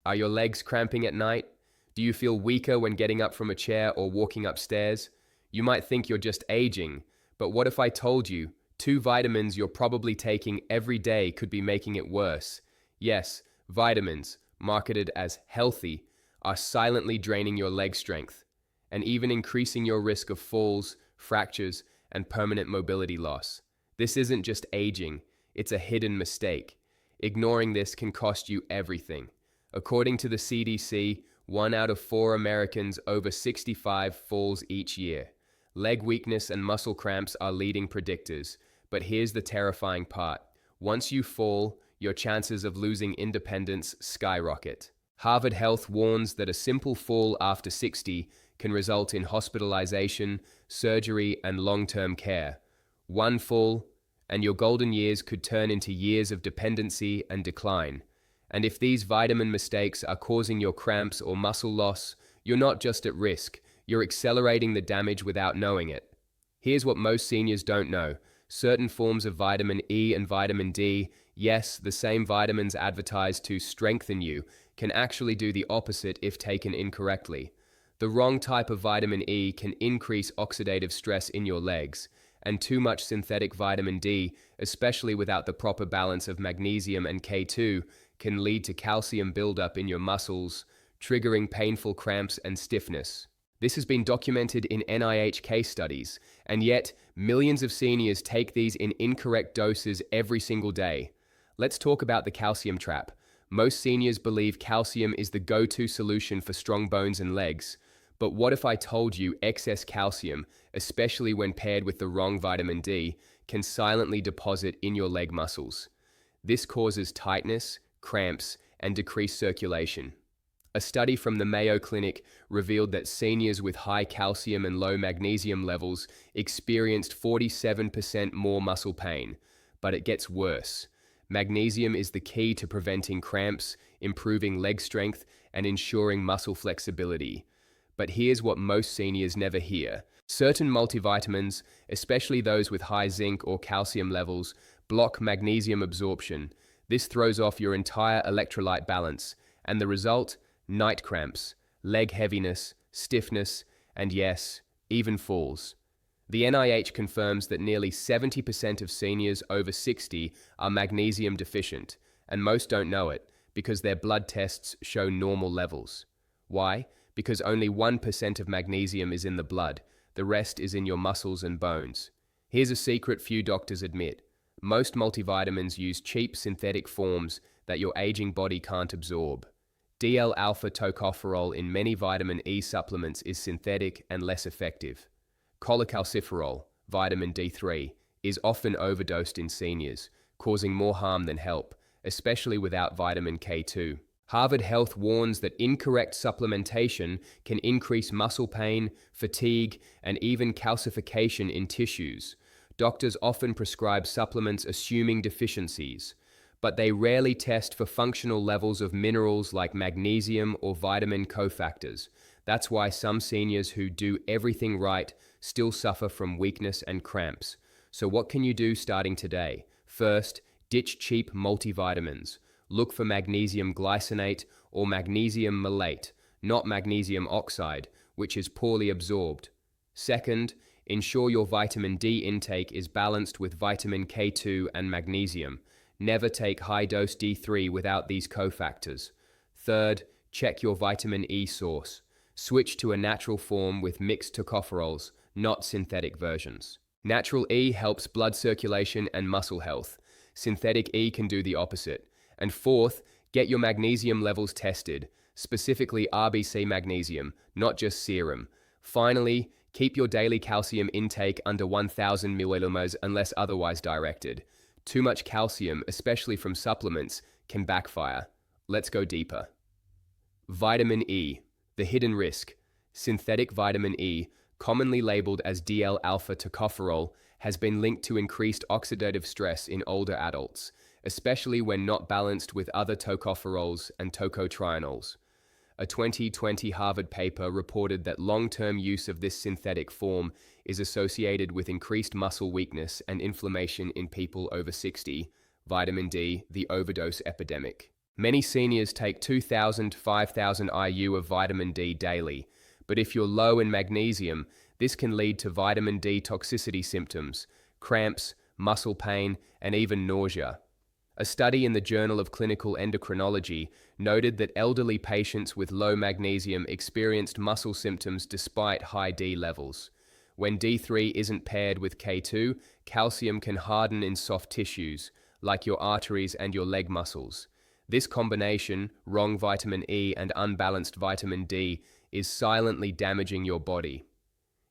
Are your legs cramping at night? Do you feel weaker when getting up from a chair or walking upstairs? You might think you're just aging, but what if I told you 2 vitamins you're probably taking every day could be making it worse? Yes, vitamins, marketed as healthy, are silently draining your leg strength and even increasing your risk of falls, fractures, and permanent mobility loss. This isn't just aging, it's a hidden mistake. Ignoring this can cost you everything. According to the CDC, 1 out of 4 Americans over 65 falls each year. Leg weakness and muscle cramps are leading predictors, but here's the terrifying part. Once you fall, your chances of losing independence skyrocket. Harvard Health warns that a simple fall after 60 can result in hospitalization, surgery, and long-term care. One fall, and your golden years could turn into years of dependency and decline. And if these vitamin mistakes are causing your cramps or muscle loss, you're not just at risk, you're accelerating the damage without knowing it. Here's what most seniors don't know. Certain forms of vitamin E and vitamin D, yes, the same vitamins advertised to strengthen you, can actually do the opposite if taken incorrectly. The wrong type of vitamin E can increase oxidative stress in your legs, and too much synthetic vitamin D, especially without the proper balance of magnesium and K2, can lead to calcium buildup in your muscles, triggering painful cramps and stiffness. This has been documented in NIH case studies, and yet millions of seniors take these in incorrect doses every single day. Let's talk about the calcium trap. Most seniors believe calcium is the go-to solution for strong bones and legs. But what if I told you excess calcium, especially when paired with the wrong vitamin D, can silently deposit in your leg muscles? This causes tightness, cramps, and decreased circulation. A study from the Mayo Clinic revealed that seniors with high calcium and low magnesium levels experienced 47% more muscle pain. But it gets worse. Magnesium is the key to preventing cramps, improving leg strength, and ensuring muscle flexibility. But here's what most seniors never hear. Certain multivitamins, especially those with high zinc or calcium levels, block magnesium absorption. This throws off your entire electrolyte balance, and the result? Night cramps, leg heaviness, stiffness, and yes, even falls. The NIH confirms that nearly 70% of seniors over 60 are magnesium deficient, and most don't know it because their blood tests show normal levels. Why? Because only 1% of magnesium is in the blood, the rest is in your muscles and bones. Here's a secret few doctors admit. Most multivitamins use cheap synthetic forms that your aging body can't absorb. DL-alpha tocopherol in many vitamin E supplements is synthetic and less effective. Cholecalciferol, vitamin D3, is often overdosed in seniors, causing more harm than help, especially without vitamin K2. Harvard Health warns that incorrect supplementation can increase muscle pain, fatigue, and even calcification in tissues. Doctors often prescribe supplements assuming deficiencies, but they rarely test for functional levels of minerals like magnesium or vitamin cofactors. That's why some seniors who do everything right still suffer from weakness and cramps. So what can you do starting today? First, ditch cheap multivitamins. Look for magnesium glycinate or magnesium malate, not magnesium oxide, which is poorly absorbed. Second, ensure your vitamin D intake is balanced with vitamin K2 and magnesium. Never take high-dose D3 without these cofactors. Third, check your vitamin E source. Switch to a natural form with mixed tocopherols, not synthetic versions. Natural E helps blood circulation and muscle health. Synthetic E can do the opposite. And fourth, get your magnesium levels tested, specifically RBC magnesium, not just serum. Finally, keep your daily calcium intake under 1,000 millimolars unless otherwise directed. Too much calcium, especially from supplements, can backfire. Let's go deeper. Vitamin E, the hidden risk. Synthetic vitamin E, commonly labeled as DL-alpha tocopherol, has been linked to increased oxidative stress in older adults, especially when not balanced with other tocopherols and tocotrienols. A 2020 Harvard paper reported that long-term use of this synthetic form is associated with increased muscle weakness and inflammation in people over 60. Vitamin D, the overdose epidemic. Many seniors take 2,000 to 5,000 IU of vitamin D daily, but if you're low in magnesium, this can lead to vitamin D toxicity symptoms, cramps, muscle pain, and even nausea. A study in the Journal of Clinical Endocrinology noted that elderly patients with low magnesium experienced muscle symptoms despite high D levels. When D3 isn't paired with K2, calcium can harden in soft tissues, like your arteries and your leg muscles. This combination, wrong vitamin E and unbalanced vitamin D, is silently damaging your body.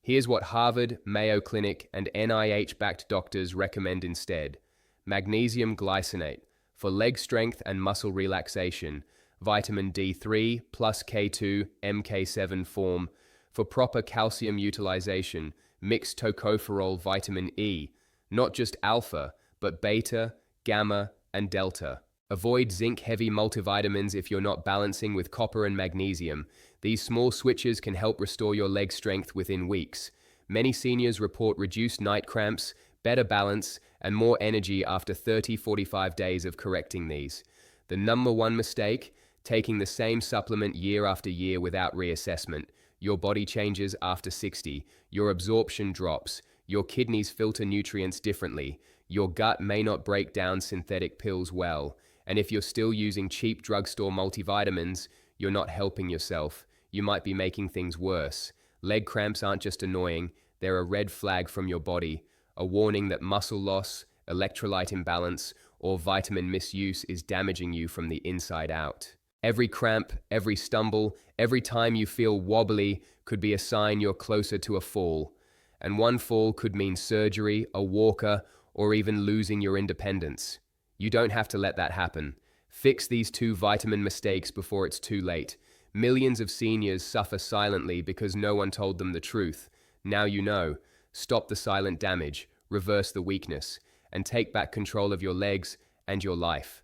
Here's what Harvard, Mayo Clinic, and NIH-backed doctors recommend instead. Magnesium glycinate, for leg strength and muscle relaxation. Vitamin D3 plus K2, MK7 form, for proper calcium utilization. Mixed tocopherol vitamin E, not just alpha, but beta, gamma, and delta. Avoid zinc-heavy multivitamins if you're not balancing with copper and magnesium. These small switches can help restore your leg strength within weeks. Many seniors report reduced night cramps, better balance, and more energy after 30-45 days of correcting these. The number one mistake, taking the same supplement year after year without reassessment. Your body changes after 60, your absorption drops, your kidneys filter nutrients differently, your gut may not break down synthetic pills well, and if you're still using cheap drugstore multivitamins, you're not helping yourself. You might be making things worse. Leg cramps aren't just annoying, they're a red flag from your body, a warning that muscle loss, electrolyte imbalance, or vitamin misuse is damaging you from the inside out. Every cramp, every stumble, every time you feel wobbly could be a sign you're closer to a fall. And one fall could mean surgery, a walker, or even losing your independence. You don't have to let that happen. Fix these two vitamin mistakes before it's too late. Millions of seniors suffer silently because no one told them the truth. Now you know. Stop the silent damage, reverse the weakness, and take back control of your legs and your life.